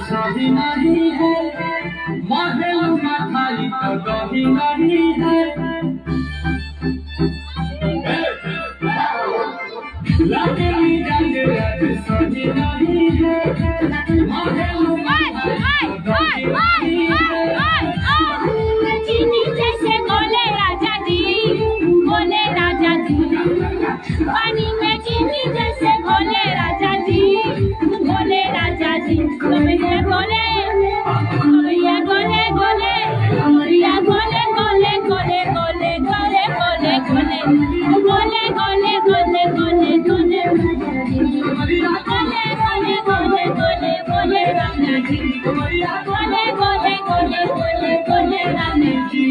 सही नहीं है, महल मठाई तो दही नहीं है। लागे मिजाज आज सही नहीं है, महल मठाई तो दही नहीं है। चीनी जैसे बोले राजा जी, बोले राजा जी, पानी में चीनी जैसे बोले राजा जी, बोले राजा जी। कमरिया गोले, कमरिया गोले गोले, कमरिया गोले गोले गोले गोले गोले गोले गोले गोले गोले गोले गोले गोले कमरिया गोले गोले गोले गोले गोले राजा जी, कमरिया गोले गोले गोले गोले गोले राजा जी।